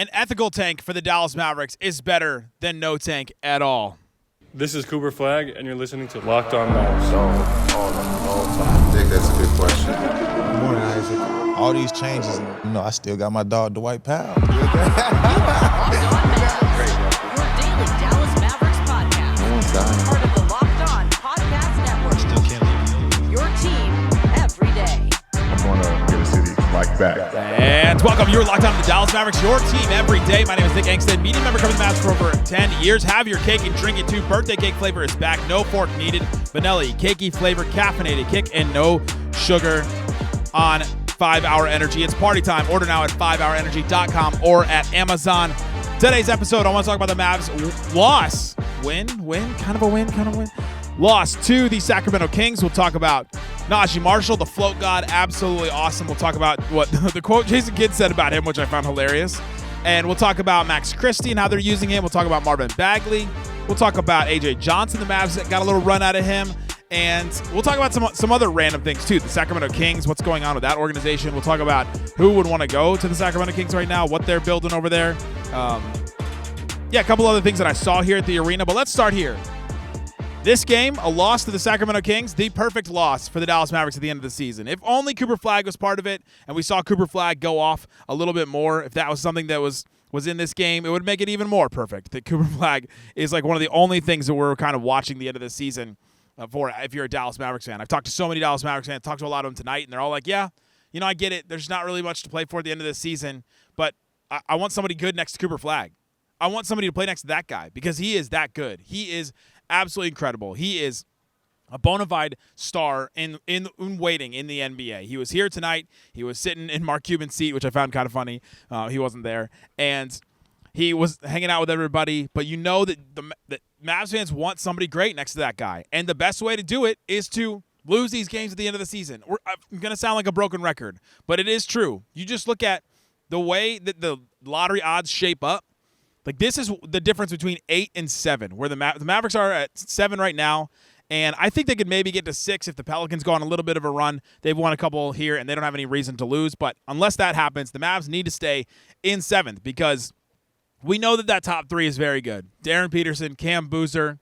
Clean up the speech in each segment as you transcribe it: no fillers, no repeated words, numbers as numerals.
An ethical tank for the Dallas Mavericks is better than no tank at all. This is Cooper Flagg, and you're listening to Locked On Mavs. I think that's a good question. Good morning, Isaac. All these changes, I still got my dog, Dwight Powell. Your daily Dallas Mavericks podcast. Part of the Locked On Podcast Network. Still can't leave. Your team every day. I'm going to get a city like back. And welcome. You're locked on to the Dallas Mavericks, your team every day. My name is Nick Angstadt, media member covering the Mavs for over 10 years. Have your cake and drink it too. Birthday cake flavor is back. No fork needed. Vanilla, cakey flavor, caffeinated kick, and no sugar on 5-Hour Energy. It's party time. Order now at 5hourenergy.com or at Amazon. Today's episode, I want to talk about the Mavs loss. Win, kind of a win. Loss to the Sacramento Kings. We'll talk about Naji Marshall, the float god, absolutely awesome. We'll talk about what the quote Jason Kidd said about him, which I found hilarious. And we'll talk about Max Christie and how they're using him. We'll talk about Marvin Bagley. We'll talk about A.J. Johnson, the Mavs that got a little run out of him. And we'll talk about some other random things, too. The Sacramento Kings, what's going on with that organization. We'll talk about who would want to go to the Sacramento Kings right now, what they're building over there. A couple other things that I saw here at the arena. But let's start here. This game, a loss to the Sacramento Kings, the perfect loss for the Dallas Mavericks at the end of the season. If only Cooper Flagg was part of it, and we saw Cooper Flagg go off a little bit more, if that was something that was in this game, it would make it even more perfect. That Cooper Flagg is like one of the only things that we're kind of watching the end of the season for if you're a Dallas Mavericks fan. I've talked to so many Dallas Mavericks fans, talked to a lot of them tonight, and they're all like, yeah, I get it. There's not really much to play for at the end of the season, but I want somebody good next to Cooper Flagg. I want somebody to play next to that guy because he is that good. He is absolutely incredible. He is a bona fide star in waiting in the NBA. He was here tonight. He was sitting in Mark Cuban's seat, which I found kind of funny. He wasn't there. And he was hanging out with everybody. But you know that that Mavs fans want somebody great next to that guy. And the best way to do it is to lose these games at the end of the season. I'm going to sound like a broken record, but it is true. You just look at the way that the lottery odds shape up. Like, this is the difference between 8 and 7, where the Mavericks are at 7 right now, and I think they could maybe get to 6 if the Pelicans go on a little bit of a run. They've won a couple here, and they don't have any reason to lose. But unless that happens, the Mavs need to stay in 7th because we know that top 3 is very good. Darren Peterson, Cam Boozer,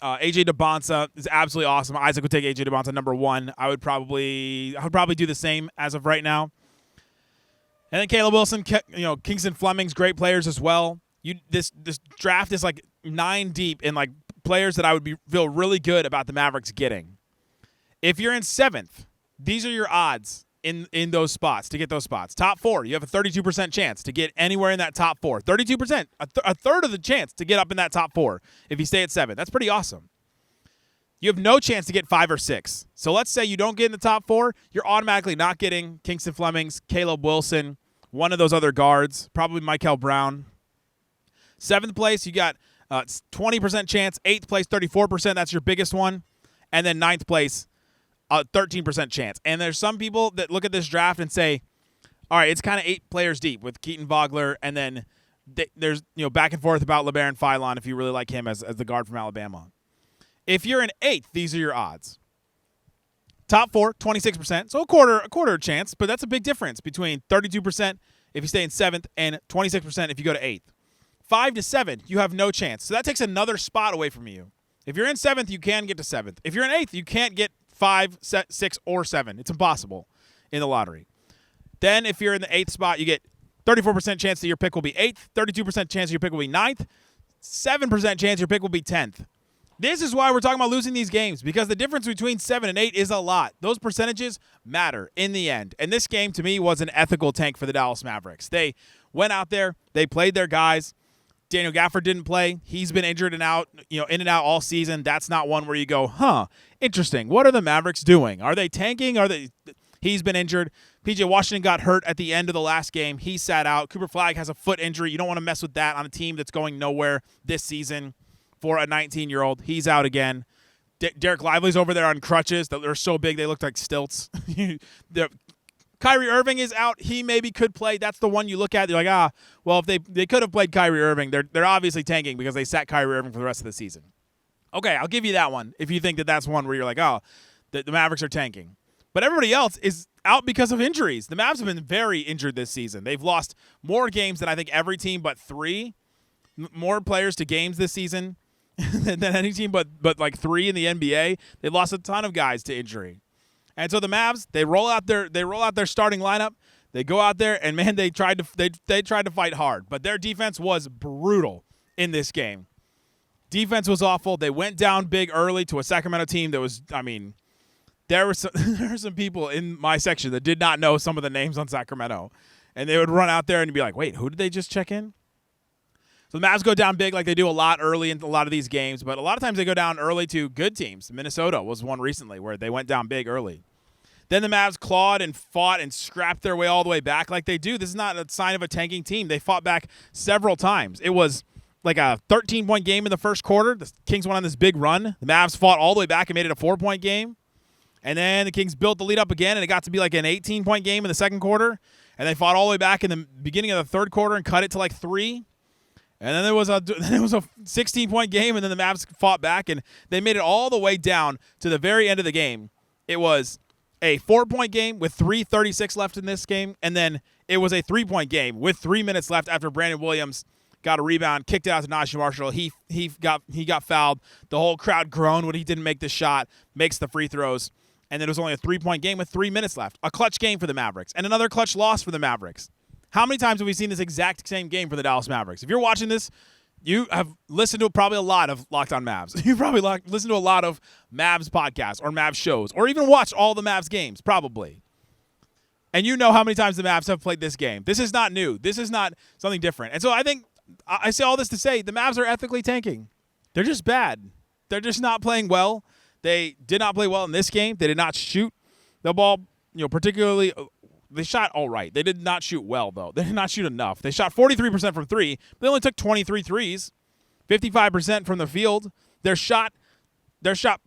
A.J. DeBonsa is absolutely awesome. Isaac would take A.J. DeBonsa number 1. I would probably do the same as of right now. And then Caleb Wilson, Kingston Fleming's great players as well. This draft is like 9 deep in like players that I would feel really good about the Mavericks getting. If you're in 7th, these are your odds in those spots to get those spots. Top 4, you have a 32% chance to get anywhere in that top 4. 32%, a third of the chance to get up in that top 4 if you stay at 7. That's pretty awesome. You have no chance to get 5 or 6. So let's say you don't get in the top 4, you're automatically not getting Kingston Fleming's, Caleb Wilson, one of those other guards, probably Michael Brown. 7th place, you got 20% chance. 8th place, 34%. That's your biggest one. And then 9th place, 13% chance. And there's some people that look at this draft and say, all right, it's kind of 8 players deep with Keaton Vogler, and then there's back and forth about LeBaron Philon if you really like him as the guard from Alabama. If you're in 8th, these are your odds. Top 4, 26%, so a quarter chance, but that's a big difference between 32% if you stay in 7th and 26% if you go to 8th. 5 to 7, you have no chance. So that takes another spot away from you. If you're in 7th, you can get to 7th. If you're in 8th, you can't get 5, 6, or 7. It's impossible in the lottery. Then if you're in the 8th spot, you get 34% chance that your pick will be 8th, 32% chance your pick will be 9th, 7% chance your pick will be 10th. This is why we're talking about losing these games, because the difference between 7 and 8 is a lot. Those percentages matter in the end. And this game, to me, was an ethical tank for the Dallas Mavericks. They went out there. They played their guys. Daniel Gafford didn't play. He's been injured and out, in and out all season. That's not one where you go, interesting. What are the Mavericks doing? Are they tanking? He's been injured. P.J. Washington got hurt at the end of the last game. He sat out. Cooper Flagg has a foot injury. You don't want to mess with that on a team that's going nowhere this season. For a 19-year-old, he's out again. Derek Lively's over there on crutches. They're so big they look like stilts. Kyrie Irving is out. He maybe could play. That's the one you look at. You're like, well, if they could have played Kyrie Irving, they're obviously tanking because they sat Kyrie Irving for the rest of the season. Okay, I'll give you that one if you think that's one where you're like, the Mavericks are tanking. But everybody else is out because of injuries. The Mavs have been very injured this season. They've lost more games than I think every team but 3. More players to games this season than any team but like 3 in the NBA. They lost a ton of guys to injury. And so the Mavs, they roll out their starting lineup. They go out there and man, they tried to fight hard, but their defense was brutal in this game. Defense was awful. They went down big early to a Sacramento team that was, I mean, there were some people in my section that did not know some of the names on Sacramento. And they would run out there and be like, wait, who did they just check in? So the Mavs go down big like they do a lot early in a lot of these games, but a lot of times they go down early to good teams. Minnesota was one recently where they went down big early. Then the Mavs clawed and fought and scrapped their way all the way back like they do. This is not a sign of a tanking team. They fought back several times. It was like a 13-point game in the first quarter. The Kings went on this big run. The Mavs fought all the way back and made it a 4-point game. And then the Kings built the lead up again, and it got to be like an 18-point game in the second quarter. And they fought all the way back in the beginning of the third quarter and cut it to like 3. And then there was a 16-point game, and then the Mavs fought back, and they made it all the way down to the very end of the game. It was a 4-point game with 3:36 left in this game, and then it was a 3-point game with 3 minutes left after Brandon Williams got a rebound, kicked it out to Naji Marshall. He got fouled. The whole crowd groaned when he didn't make the shot, makes the free throws, and then it was only a 3-point game with 3 minutes left. A clutch game for the Mavericks, and another clutch loss for the Mavericks. How many times have we seen this exact same game for the Dallas Mavericks? If you're watching this, you have listened to probably a lot of Locked On Mavs. You probably listened to a lot of Mavs podcasts or Mavs shows, or even watched all the Mavs games, probably. And you know how many times the Mavs have played this game. This is not new. This is not something different. And so I think I say all this to say the Mavs are ethically tanking. They're just bad. They're just not playing well. They did not play well in this game. They did not shoot the ball, particularly. They shot all right. They did not shoot well, though. They did not shoot enough. They shot 43% from 3, but they only took 23 threes, 55% from the field. Their shot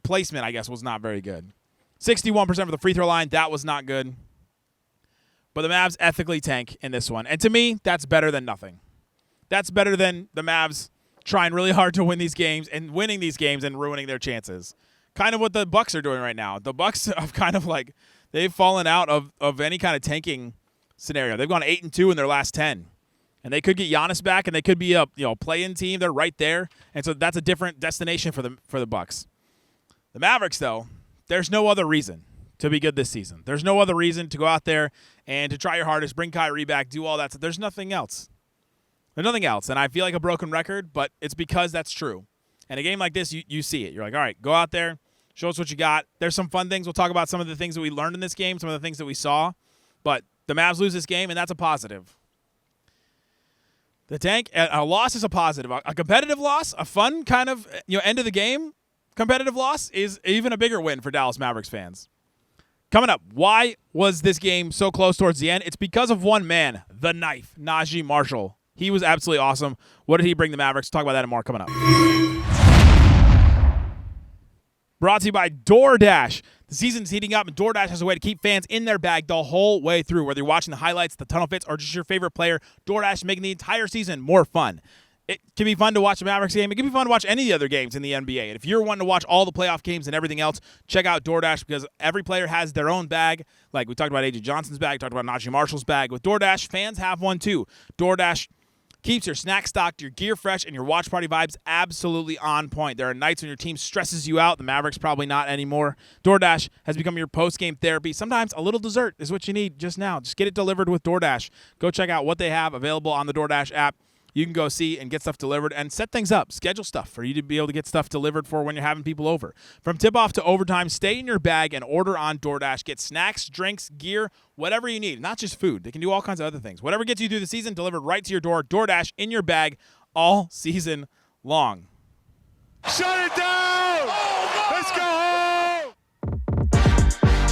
placement, I guess, was not very good. 61% from the free throw line. That was not good. But the Mavs ethically tank in this one. And to me, that's better than nothing. That's better than the Mavs trying really hard to win these games and winning these games and ruining their chances. Kind of what the Bucks are doing right now. The Bucks have kind of like they've fallen out of any kind of tanking scenario. They've gone 8-2 in their last 10. And they could get Giannis back and they could be a play-in team. They're right there. And so that's a different destination for the Bucks. The Mavericks, though, there's no other reason to be good this season. There's no other reason to go out there and to try your hardest, bring Kyrie back, do all that. So there's nothing else. There's nothing else. And I feel like a broken record, but it's because that's true. And a game like this, you see it. You're like, all right, go out there. Show us what you got. There's some fun things. We'll talk about some of the things that we learned in this game, some of the things that we saw. But the Mavs lose this game, and that's a positive. The tank, a loss is a positive. A competitive loss, a fun kind of end of the game competitive loss is even a bigger win for Dallas Mavericks fans. Coming up, why was this game so close towards the end? It's because of one man, the knife, Najee Marshall. He was absolutely awesome. What did he bring the Mavericks? Talk about that and more coming up. Brought to you by DoorDash. The season's heating up, and DoorDash has a way to keep fans in their bag the whole way through. Whether you're watching the highlights, the tunnel fits, or just your favorite player, DoorDash is making the entire season more fun. It can be fun to watch a Mavericks game. It can be fun to watch any of the other games in the NBA. And if you're wanting to watch all the playoff games and everything else, check out DoorDash because every player has their own bag. Like we talked about A.J. Johnson's bag, talked about Najee Marshall's bag. With DoorDash, fans have one too. DoorDash keeps your snack stocked, your gear fresh, and your watch party vibes absolutely on point. There are nights when your team stresses you out. The Mavericks probably not anymore. DoorDash has become your post-game therapy. Sometimes a little dessert is what you need just now. Just get it delivered with DoorDash. Go check out what they have available on the DoorDash app. You can go see and get stuff delivered and set things up. Schedule stuff for you to be able to get stuff delivered for when you're having people over. From tip-off to overtime, stay in your bag and order on DoorDash. Get snacks, drinks, gear, whatever you need. Not just food. They can do all kinds of other things. Whatever gets you through the season, delivered right to your door. DoorDash in your bag all season long. Shut it down! Let's go home!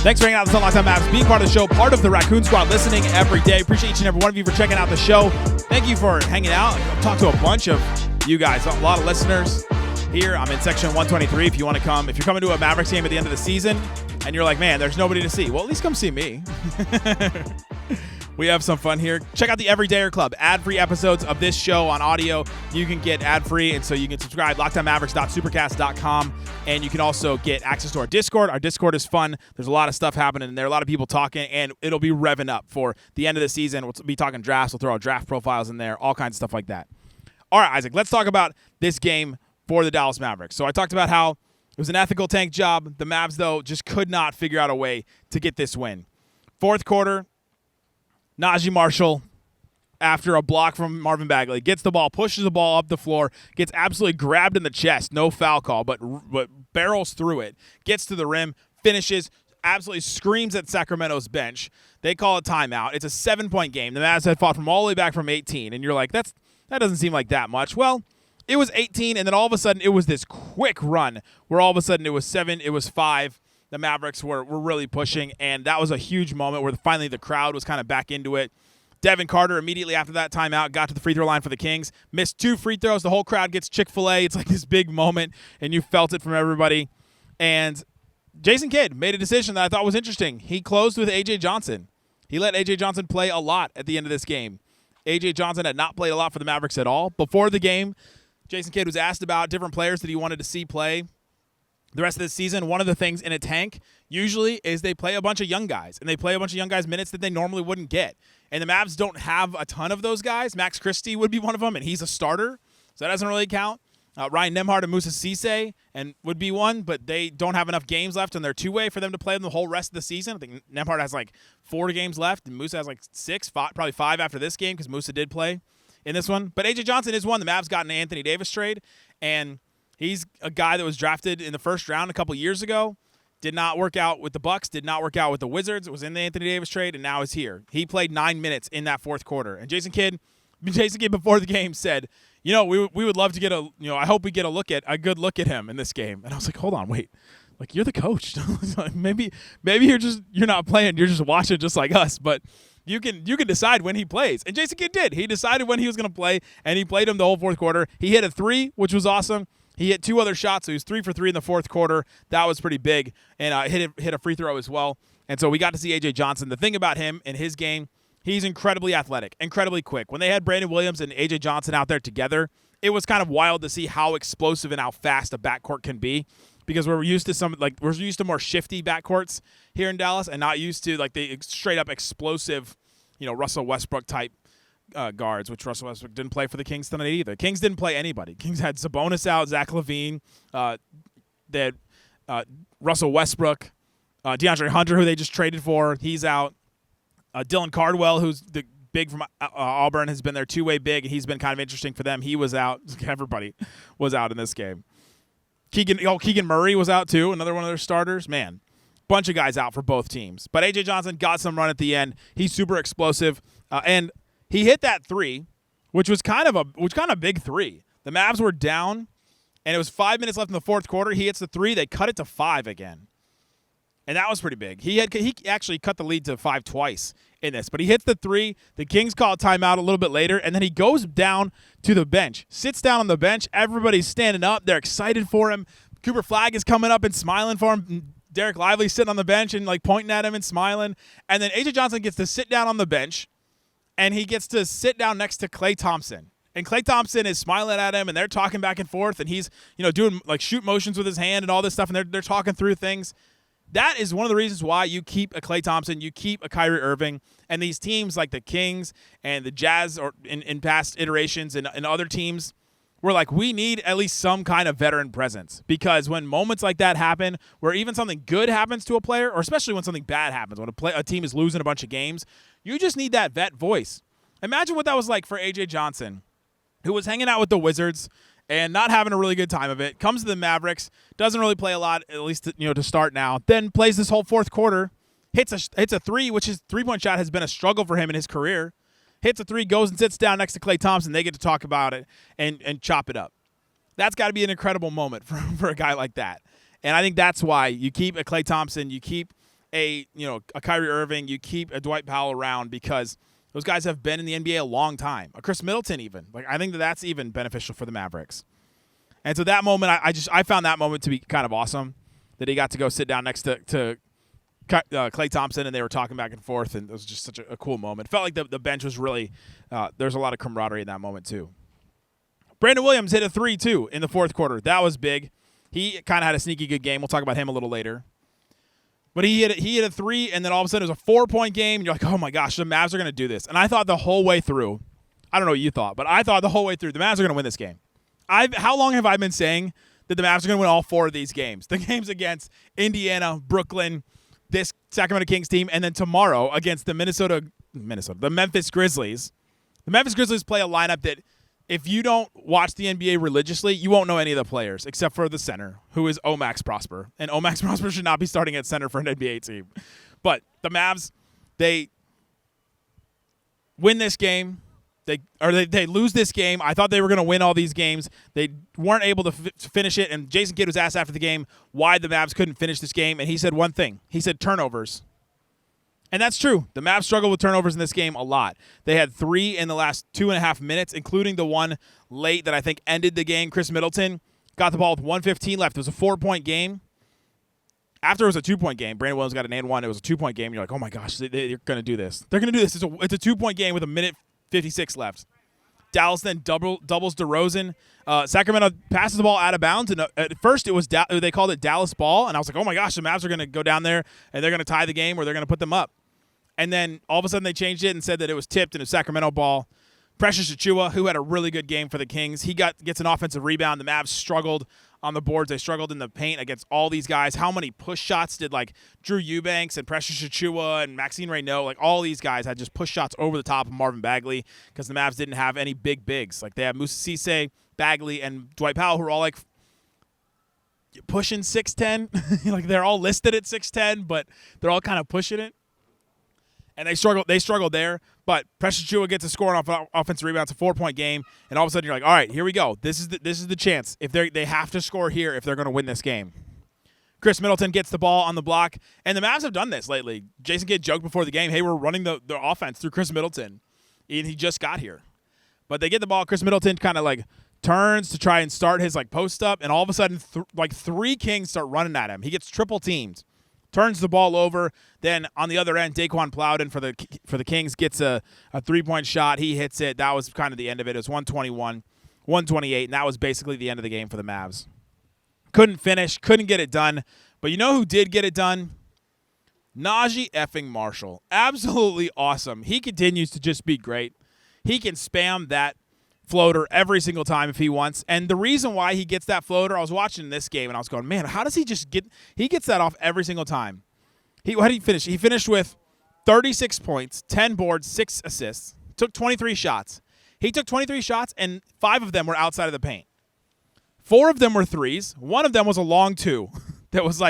Thanks for hanging out with the Locked On Mavs, being part of the show, part of the Raccoon Squad, listening every day. Appreciate each and every one of you for checking out the show. Thank you for hanging out. I've talked to a bunch of you guys, a lot of listeners here. I'm in section 123 if you want to come. If you're coming to a Mavericks game at the end of the season and you're like, man, there's nobody to see. Well, at least come see me. We have some fun here. Check out the Everydayer Club. Ad-free episodes of this show on audio. You can get ad-free, and so you can subscribe. LockedOnMavericks.supercast.com. And you can also get access to our Discord. Our Discord is fun. There's a lot of stuff happening in there. A lot of people talking, and it'll be revving up for the end of the season. We'll be talking drafts. We'll throw our draft profiles in there, all kinds of stuff like that. All right, Isaac, let's talk about this game for the Dallas Mavericks. So I talked about how it was an ethical tank job. The Mavs, though, just could not figure out a way to get this win. Fourth quarter, Naji Marshall, after a block from Marvin Bagley, gets the ball, pushes the ball up the floor, gets absolutely grabbed in the chest, no foul call, but barrels through it, gets to the rim, finishes, absolutely screams at Sacramento's bench. They call a timeout. It's a 7-point game. The Mavs had fought from all the way back from 18, and you're like, that doesn't seem like that much. Well, it was 18, and then all of a sudden it was this quick run where all of a sudden it was 7, it was 5. The Mavericks were really pushing, and that was a huge moment where finally the crowd was kind of back into it. Devin Carter immediately after that timeout got to the free throw line for the Kings, missed 2 free throws. The whole crowd gets Chick-fil-A. It's like this big moment, and you felt it from everybody. And Jason Kidd made a decision that I thought was interesting. He closed with A.J. Johnson. He let A.J. Johnson play a lot at the end of this game. A.J. Johnson had not played a lot for the Mavericks at all. Before the game, Jason Kidd was asked about different players that he wanted to see play the rest of the season. One of the things in a tank usually is they play a bunch of young guys, and they play a bunch of young guys minutes that they normally wouldn't get. And the Mavs don't have a ton of those guys. Max Christie would be one of them, and he's a starter, so that doesn't really count. Ryan Nembhard and Moussa Cisse would be one, but they don't have enough games left in their two-way for them to play them the whole rest of the season. I think Nembhard has like 4 games left, and Moussa has like 6, probably 5 after this game because Moussa did play in this one. But A.J. Johnson is one. The Mavs got an Anthony Davis trade, and he's a guy that was drafted in the first round a couple years ago. Did not work out with the Bucks, did not work out with the Wizards. It was in the Anthony Davis trade, and now is here. He played 9 minutes in that fourth quarter. And Jason Kidd before the game said, we would love to get I hope we get a good look at him in this game. And I was like, hold on, wait. Like, you're the coach. maybe you're not playing, you're just watching just like us, but you can decide when he plays. And Jason Kidd did. He decided when he was going to play, and he played him the whole fourth quarter. He hit a 3, which was awesome. He hit 2 other shots, so he was 3 for 3 in the fourth quarter. That was pretty big, and hit a free throw as well. And so we got to see A.J. Johnson. The thing about him in his game, he's incredibly athletic, incredibly quick. When they had Brandon Williams and A.J. Johnson out there together, it was kind of wild to see how explosive and how fast a backcourt can be, because we're used to more shifty backcourts here in Dallas, and not used to like the straight up explosive, Russell Westbrook type guards, which Russell Westbrook didn't play for the Kings tonight either. Kings didn't play anybody. Kings had Sabonis out, Zach LaVine, they had Russell Westbrook, DeAndre Hunter, who they just traded for, he's out. Dylan Cardwell, who's the big from Auburn, has been their two-way big, and he's been kind of interesting for them. He was out. Everybody was out in this game. Keegan Murray was out too, another one of their starters. Man, bunch of guys out for both teams. But A.J. Johnson got some run at the end. He's super explosive, and he hit that 3, which was kind of a big 3. The Mavs were down, and it was 5 minutes left in the fourth quarter. He hits the 3. They cut it to 5 again, and that was pretty big. He actually cut the lead to 5 twice in this, but he hits the 3. The Kings call a timeout a little bit later, and then he goes down to the bench, sits down on the bench. Everybody's standing up. They're excited for him. Cooper Flagg is coming up and smiling for him. Derek Lively's sitting on the bench and like pointing at him and smiling. And then A.J. Johnson gets to sit down on the bench, and he gets to sit down next to Klay Thompson. And Klay Thompson is smiling at him, and they're talking back and forth, and he's, doing like shoot motions with his hand and all this stuff, and they're talking through things. That is one of the reasons why you keep a Klay Thompson, you keep a Kyrie Irving, and these teams like the Kings and the Jazz, or in past iterations, and other teams, we're like, we need at least some kind of veteran presence, because when moments like that happen, where even something good happens to a player, or especially when something bad happens, when a team is losing a bunch of games, you just need that vet voice. Imagine what that was like for A.J. Johnson, who was hanging out with the Wizards and not having a really good time of it, comes to the Mavericks, doesn't really play a lot, at least to start now, then plays this whole fourth quarter, hits a 3, which his three-point shot has been a struggle for him in his career, hits a 3, goes and sits down next to Klay Thompson. They get to talk about it and chop it up. That's got to be an incredible moment for a guy like that. And I think that's why you keep a Klay Thompson, you keep a Kyrie Irving, you keep a Dwight Powell around, because those guys have been in the NBA a long time. A Chris Middleton even. Like, I think that's even beneficial for the Mavericks. And so that moment, I found that moment to be kind of awesome, that he got to go sit down next to Klay Thompson, and they were talking back and forth, and it was just such a cool moment. It felt like the bench was really there's a lot of camaraderie in that moment too. Brandon Williams hit a 3 too in the fourth quarter. That was big. He kind of had a sneaky good game. We'll talk about him a little later. But he hit a 3, and then all of a sudden it was a 4-point game, and you're like, oh my gosh, the Mavs are going to do this. And I thought the whole way through, I don't know what you thought, but I thought the whole way through the Mavs are going to win this game. How long have I been saying that the Mavs are going to win all 4 of these games? The games against Indiana, Brooklyn, this Sacramento Kings team, and then tomorrow against the Memphis Grizzlies. The Memphis Grizzlies play a lineup that if you don't watch the NBA religiously, you won't know any of the players except for the center, who is Omax Prosper. And Omax Prosper should not be starting at center for an NBA team. But the Mavs, they win this game. They lose this game. I thought they were going to win all these games. They weren't able to finish it. And Jason Kidd was asked after the game why the Mavs couldn't finish this game. And he said one thing. He said turnovers. And that's true. The Mavs struggled with turnovers in this game a lot. They had 3 in the last 2.5 minutes, including the one late that I think ended the game. Chris Middleton got the ball with 1:15 left. It was a 4-point game. After it was a 2-point game, Brandon Williams got an and 1. It was a 2-point game. You're like, oh my gosh, they're going to do this. They're going to do this. It's a 2-point game with a minute 56 left. Dallas then doubles DeRozan. Sacramento passes the ball out of bounds, and at first they called it Dallas ball, and I was like, oh my gosh, the Mavs are going to go down there and they're going to tie the game or they're going to put them up. And then all of a sudden they changed it and said that it was tipped and it was Sacramento ball. Precious Achiuwa, who had a really good game for the Kings, he gets an offensive rebound. The Mavs struggled on the boards. They struggled in the paint against all these guys. How many push shots did Drew Eubanks and Precious Achiuwa and Maxine Reynaud, all these guys had just push shots over the top of Marvin Bagley because the Mavs didn't have any big bigs. They had Moussa Cisse, Bagley, and Dwight Powell, who are all pushing 6'10". They're all listed at 6'10", but they're all kind of pushing it. And they struggled there, but Precious Achiuwa gets a score on offensive rebound. It's a 4-point game, and all of a sudden you're like, all right, here we go. This is the chance. If they have to score here if they're going to win this game. Chris Middleton gets the ball on the block, and the Mavs have done this lately. Jason Kidd joked before the game, hey, we're running the offense through Chris Middleton, and he just got here. But they get the ball. Chris Middleton kind of turns to try and start his post up, and all of a sudden 3 Kings start running at him. He gets triple teamed. Turns the ball over. Then on the other end, Daquan Plowden for the Kings gets a 3-point shot. He hits it. That was kind of the end of it. It was 121, 128, and that was basically the end of the game for the Mavs. Couldn't finish, couldn't get it done. But you know who did get it done? Naji effing Marshall. Absolutely awesome. He continues to just be great. He can spam that floater every single time if he wants. And the reason why he gets that floater, I was watching this game and I was going, man, how does he just he gets that off every single time. How did he finish? He finished with 36 points, 10 boards, 6 assists, took 23 shots. He took 23 shots and 5 of them were outside of the paint. 4 of them were threes. 1 of them was a long 2 that was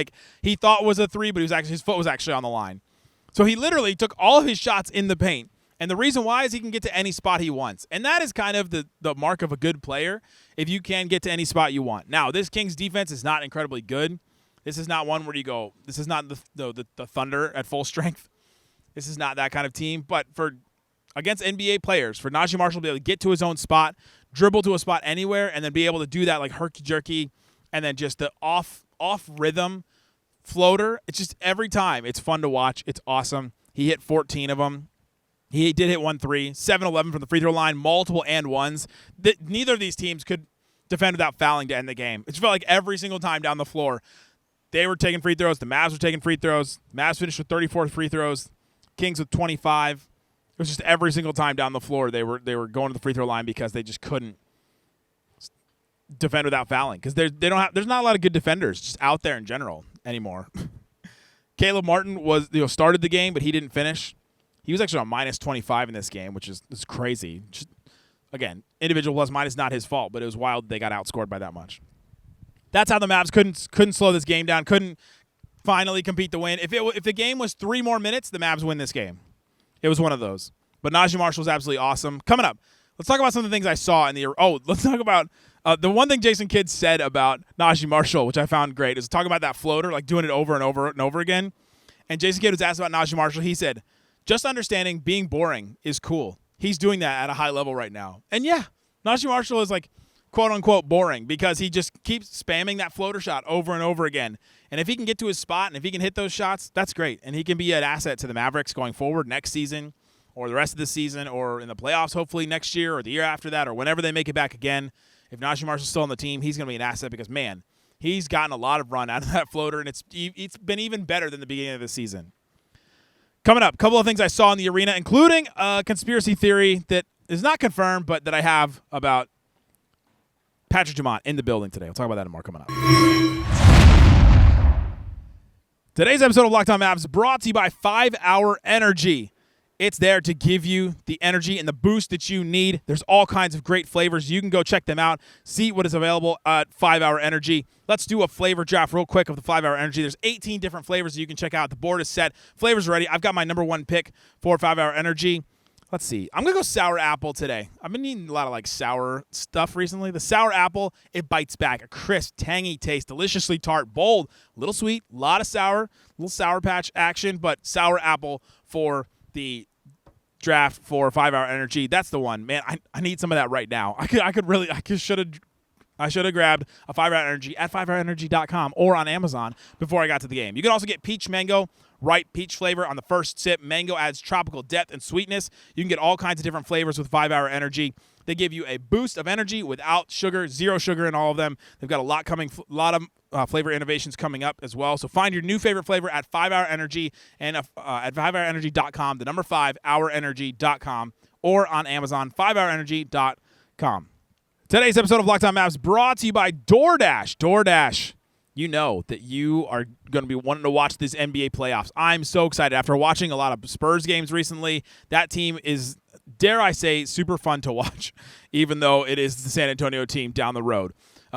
he thought was a 3, but his foot was actually on the line. So he literally took all of his shots in the paint. And the reason why is he can get to any spot he wants. And that is kind of the mark of a good player, if you can get to any spot you want. Now, this Kings defense is not incredibly good. This is not one where you go, this is not the Thunder at full strength. This is not that kind of team. But against NBA players, for Naji Marshall to be able to get to his own spot, dribble to a spot anywhere, and then be able to do that herky-jerky, and then just the off-rhythm floater, it's just every time. It's fun to watch. It's awesome. He hit 14 of them. He did hit 1 3, 7-11 from the free throw line, multiple and ones. Neither of these teams could defend without fouling to end the game. It just felt like every single time down the floor, they were taking free throws. The Mavs were taking free throws. Mavs finished with 34 free throws. Kings with 25. It was just every single time down the floor they were going to the free throw line because they just couldn't defend without fouling because there's not a lot of good defenders just out there in general anymore. Caleb Martin started the game, but he didn't finish. He was actually on minus 25 in this game, which is crazy. Just, again, individual plus minus not his fault, but it was wild they got outscored by that much. That's how the Mavs couldn't slow this game down, couldn't finally compete to win. If the game was 3 more minutes, the Mavs win this game. It was one of those. But Naji Marshall was absolutely awesome. Coming up, let's talk about some of the things I saw in the – let's talk about the one thing Jason Kidd said about Naji Marshall, which I found great, is talk about that floater, doing it over and over and over again. And Jason Kidd was asked about Naji Marshall. He said – just understanding being boring is cool. He's doing that at a high level right now. And yeah, Naji Marshall is quote unquote boring because he just keeps spamming that floater shot over and over again. And if he can get to his spot and if he can hit those shots, that's great. And he can be an asset to the Mavericks going forward next season or the rest of the season or in the playoffs hopefully next year or the year after that or whenever they make it back again. If Najee Marshall's still on the team, he's going to be an asset because, man, he's gotten a lot of run out of that floater, and it's been even better than the beginning of the season. Coming up, a couple of things I saw in the arena, including a conspiracy theory that is not confirmed, but that I have about Patrick Dumont in the building today. We'll talk about that more coming up. Today's episode of Locked On Mavs brought to you by 5 Hour Energy. It's there to give you the energy and the boost that you need. There's all kinds of great flavors. You can go check them out, see what is available at 5 Hour Energy. Let's do a flavor draft real quick of the 5 Hour Energy. There's 18 different flavors that you can check out. The board is set. Flavors are ready. I've got my number one pick for 5 Hour Energy. Let's see. I'm going to go sour apple today. I've been eating a lot of sour stuff recently. The sour apple, it bites back. A crisp, tangy taste, deliciously tart, bold, a little sweet, a lot of sour, little Sour Patch action, but sour apple for the draft for 5 Hour Energy. That's the one. Man, I need some of that right now. I should have grabbed a 5 Hour Energy at 5hourenergy.com or on Amazon before I got to the game. You can also get peach mango, ripe peach flavor on the first sip. Mango adds tropical depth and sweetness. You can get all kinds of different flavors with 5 Hour Energy. They give you a boost of energy without sugar, zero sugar in all of them. They've got a lot of flavor innovations coming up as well. So find your new favorite flavor at 5 Hour Energy and at 5hourenergy.com, the number 5hourenergy.com, or on Amazon, 5hourenergy.com. Today's episode of Locked On Mavs brought to you by DoorDash. DoorDash, you know that you are going to be wanting to watch this NBA playoffs. I'm so excited. After watching a lot of Spurs games recently, that team is, dare I say, super fun to watch, even though it is the San Antonio team down the road.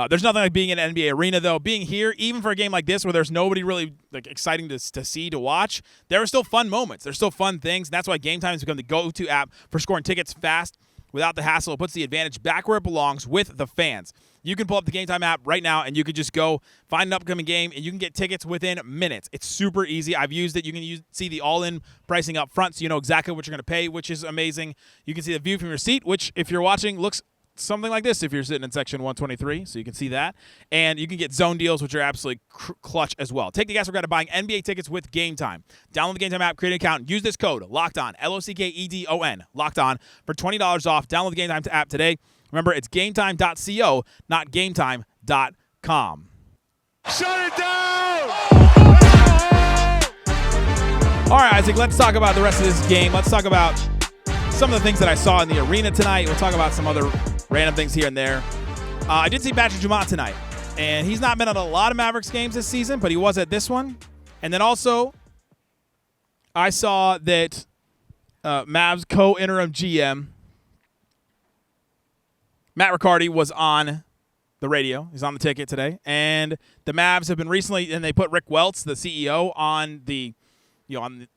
There's nothing like being in an NBA arena, though. Being here, even for a game like this where there's nobody really exciting to see, to watch, there are still fun moments. There's still fun things. And that's why Game Time has become the go-to app for scoring tickets fast without the hassle. It puts the advantage back where it belongs with the fans. You can pull up the Game Time app right now, and you can just go find an upcoming game, and you can get tickets within minutes. It's super easy. I've used it. You can see the all-in pricing up front, so you know exactly what you're going to pay, which is amazing. You can see the view from your seat, which, if you're watching, looks something like this if you're sitting in section 123, so you can see that. And you can get zone deals, which are absolutely clutch as well. Take the guesswork out of buying NBA tickets with Game Time. Download the Game Time app, create an account, and use this code LOCKEDON, LOCKEDON, locked on, for $20 off. Download the Game Time app today. Remember, it's gametime.co, not gametime.com. Shut it down! All right, Isaac, let's talk about the rest of this game. Let's talk about some of the things that I saw in the arena tonight. We'll talk about some other random things here and there. I did see Patrick Dumont tonight, and he's not been at a lot of Mavericks games this season, but he was at this one. And then also, I saw that Mavs co-interim GM Matt Riccardi was on the radio. He's on the ticket today. And the Mavs have been recently, and they put Rick Welts, the CEO, on the,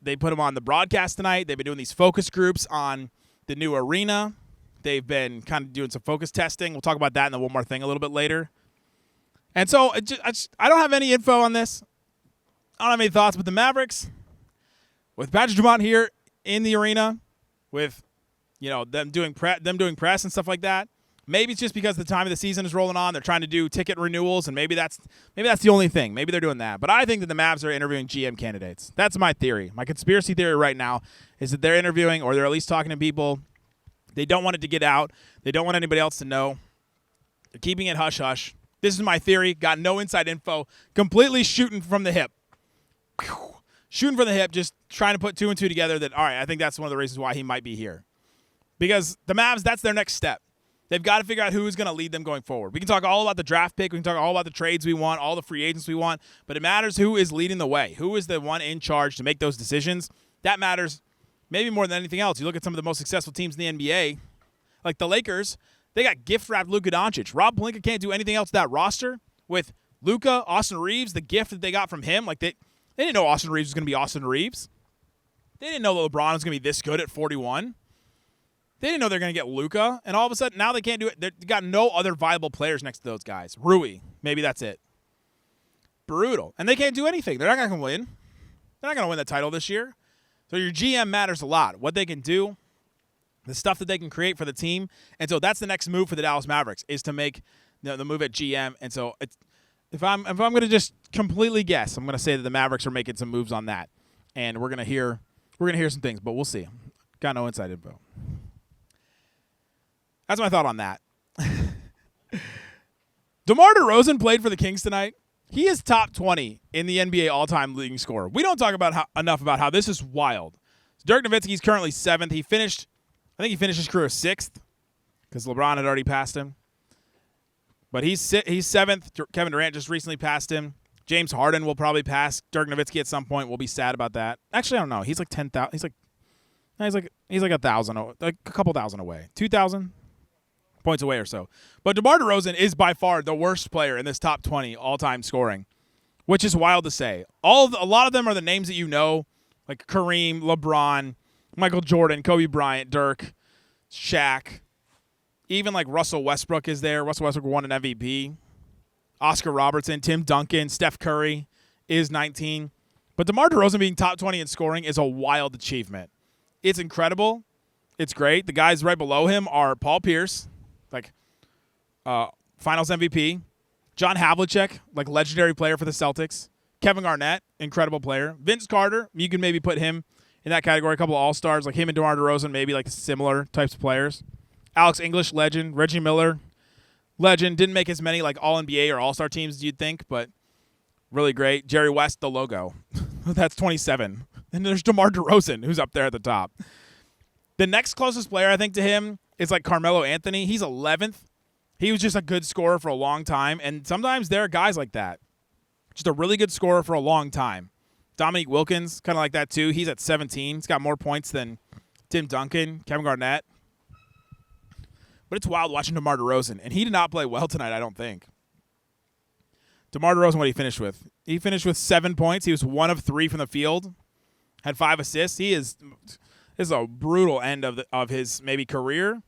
they put him on the broadcast tonight. They've been doing these focus groups on the new arena. They've been kind of doing some focus testing. We'll talk about that and then one more thing a little bit later. And so I don't have any info on this. I don't have any thoughts, but the Mavericks, with Patrick Dumont here in the arena, with them doing press and stuff like that. Maybe it's just because the time of the season is rolling on. They're trying to do ticket renewals, and maybe that's the only thing. Maybe they're doing that. But I think that the Mavs are interviewing GM candidates. That's my theory. My conspiracy theory right now is that they're interviewing, or they're at least talking to people. They don't want it to get out. They don't want anybody else to know. They're keeping it hush-hush. This is my theory. Got no inside info. Completely shooting from the hip. Shooting from the hip, just trying to put two and two together that, all right, I think that's one of the reasons why he might be here. Because the Mavs, that's their next step. They've got to figure out who is going to lead them going forward. We can talk all about the draft pick. We can talk all about the trades we want, all the free agents we want. But it matters who is leading the way. Who is the one in charge to make those decisions? That matters maybe more than anything else. You look at some of the most successful teams in the NBA, like the Lakers, they got gift-wrapped Luka Doncic. Rob Pelinka can't do anything else to that roster. With Luka, Austin Reeves, the gift that they got from him, they didn't know Austin Reeves was going to be Austin Reeves. They didn't know that LeBron was going to be this good at 41. They didn't know they're going to get Luka, and all of a sudden now they can't do it. They've got no other viable players next to those guys. Rui, maybe that's it. Brutal. And they can't do anything. They're not going to win. They're not going to win the title this year. So your GM matters a lot. What they can do, the stuff that they can create for the team. And so that's the next move for the Dallas Mavericks, is to make the move at GM. And so If I'm going to just completely guess, I'm going to say that the Mavericks are making some moves on that, and we're going to hear some things, but we'll see. Got no inside info. That's my thought on that. DeMar DeRozan played for the Kings tonight. He is top 20 in the NBA all-time leading scorer. We don't talk about enough about how this is wild. Dirk Nowitzki's currently 7th. I think he finished his career 6th because LeBron had already passed him. But he's 7th. Kevin Durant just recently passed him. James Harden will probably pass Dirk Nowitzki at some point. We'll be sad about that. Actually, I don't know. He's like 10,000. He's like 1,000, like a couple thousand away. 2,000 points away or so. But DeMar DeRozan is by far the worst player in this top 20 all-time scoring, which is wild to say. A lot of them are the names that you know, like Kareem, LeBron, Michael Jordan, Kobe Bryant, Dirk, Shaq. Even like Russell Westbrook is there. Russell Westbrook won an MVP. Oscar Robertson, Tim Duncan, Steph Curry is 19. But DeMar DeRozan being top 20 in scoring is a wild achievement. It's incredible. It's great. The guys right below him are Paul Pierce, like Finals MVP. John Havlicek, like legendary player for the Celtics. Kevin Garnett, incredible player. Vince Carter, you can maybe put him in that category. A couple of all-stars, like him and DeMar DeRozan, maybe like similar types of players. Alex English, legend. Reggie Miller, legend. Didn't make as many like All-NBA or All-Star teams as you'd think, but really great. Jerry West, the logo. That's 27. And there's DeMar DeRozan, who's up there at the top. The next closest player, I think, to him is like Carmelo Anthony. He's 11th. He was just a good scorer for a long time, and sometimes there are guys like that. Just a really good scorer for a long time. Dominique Wilkins, kind of like that too. He's at 17. He's got more points than Tim Duncan, Kevin Garnett. But it's wild watching DeMar DeRozan, and he did not play well tonight, I don't think. DeMar DeRozan, what did he finish with? He finished with 7 points. He was 1 of 3 from the field. Had 5 assists. This is a brutal end of his maybe career.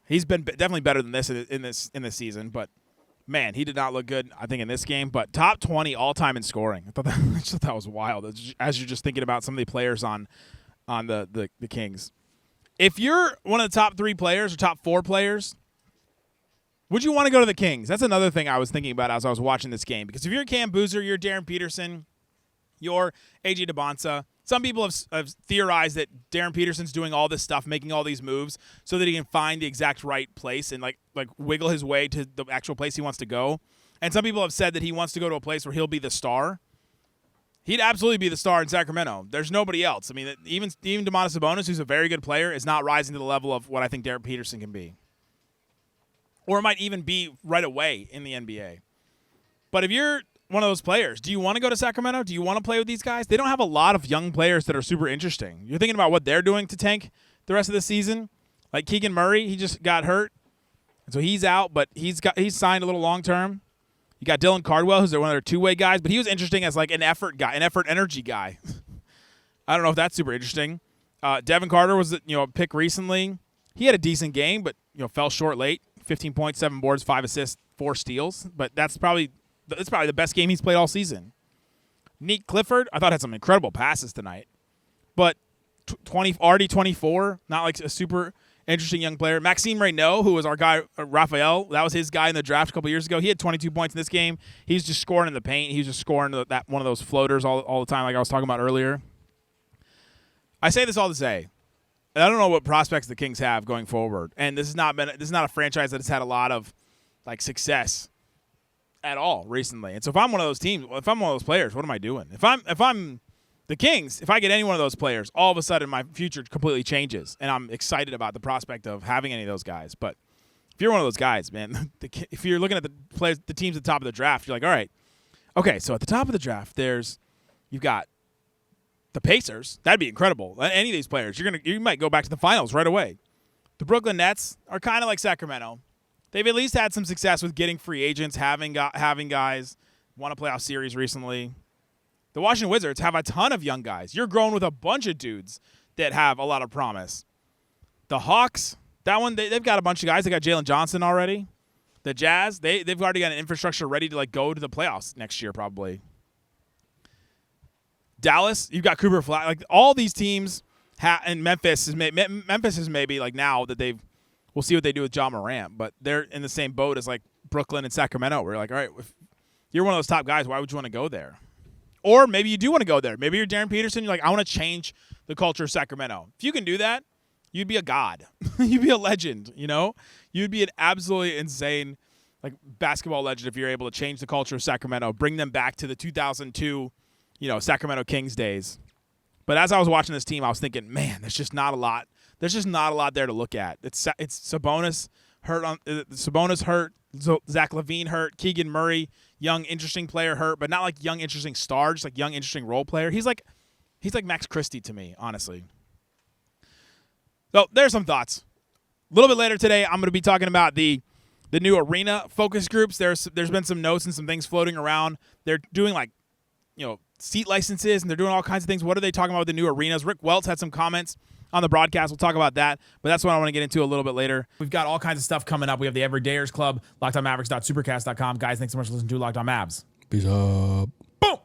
He's been definitely better than this in this season, but man, he did not look good, I think, in this game. But top 20 all-time in scoring. I just thought that was wild as you're just thinking about some of the players on the Kings. If you're one of the top 3 players or top 4 players, would you want to go to the Kings? That's another thing I was thinking about as I was watching this game. Because if you're Cam Boozer, you're Darren Peterson, you're A.J. DeBonsa. Some people have theorized that Darren Peterson's doing all this stuff, making all these moves, so that he can find the exact right place and like wiggle his way to the actual place he wants to go. And some people have said that he wants to go to a place where he'll be the star. He'd absolutely be the star in Sacramento. There's nobody else. I mean, even Domantas Sabonis, who's a very good player, is not rising to the level of what I think Darren Peterson can be. Or it might even be right away in the NBA. But if you're one of those players, do you want to go to Sacramento? Do you want to play with these guys? They don't have a lot of young players that are super interesting. You're thinking about what they're doing to tank the rest of the season. Like Keegan Murray, he just got hurt, and so he's out, but he's signed a little long term. You got Dylan Cardwell, who's one of their two-way guys, but he was interesting as like an effort energy guy. I don't know if that's super interesting. Devin Carter was a pick recently. He had a decent game, but fell short late. 15 points, 7 boards, 5 assists, 4 steals. But that's probably the best game he's played all season. Nick Clifford, I thought had some incredible passes tonight. But already 24, not like a super interesting young player. Maxime Reynaud, who was our guy, Raphael, that was his guy in the draft a couple years ago. He had 22 points in this game. He's just scoring in the paint. He was just scoring that one of those floaters all the time, like I was talking about earlier. I say this all to say, I don't know what prospects the Kings have going forward, and this is not a franchise that has had a lot of like success at all recently. And so if I'm one of those teams, if I'm one of those players, what am I doing? If I'm the Kings, if I get any one of those players, all of a sudden my future completely changes, and I'm excited about the prospect of having any of those guys. But if you're one of those guys, man, if you're looking at the teams at the top of the draft, you're like, all right, okay, so at the top of the draft, you've got the Pacers. That'd be incredible. Any of these players, you might go back to the finals right away. The Brooklyn Nets are kind of like Sacramento. They've at least had some success with getting free agents, having guys won a playoff series recently. The Washington Wizards have a ton of young guys. You're growing with a bunch of dudes that have a lot of promise. The Hawks, that one, they've got a bunch of guys. They got Jalen Johnson already. The Jazz, they've already got an infrastructure ready to go to the playoffs next year probably. Dallas, you've got Cooper Flagg. Like all these teams, and Memphis is maybe like now that we'll see what they do with Ja Morant, but they're in the same boat as like Brooklyn and Sacramento. We're like, all right, you're one of those top guys. Why would you want to go there? Or maybe you do want to go there. Maybe you're Darren Peterson. You're like, I want to change the culture of Sacramento. If you can do that, you'd be a god. You'd be a legend, you know? You'd be an absolutely insane basketball legend if you're able to change the culture of Sacramento, bring them back to the 2002, Sacramento Kings days. But as I was watching this team, I was thinking, man, there's just not a lot. There's just not a lot there to look at. It's Sabonis hurt, Zach LaVine hurt, Keegan Murray, young interesting player hurt, but not like young interesting star, just like young interesting role player. He's like Max Christie to me, honestly. So there's some thoughts. A little bit later today, I'm going to be talking about the new arena focus groups. There's been some notes and some things floating around. They're doing seat licenses, and they're doing all kinds of things. What are they talking about with the new arenas? Rick Welts had some comments on the broadcast. We'll talk about that, but that's what I want to get into a little bit later. We've got all kinds of stuff coming up. We have the Everydayers Club, LockedOnMavericks.supercast.com. Guys, thanks so much for listening to Locked On Mavs. Peace up. Boom!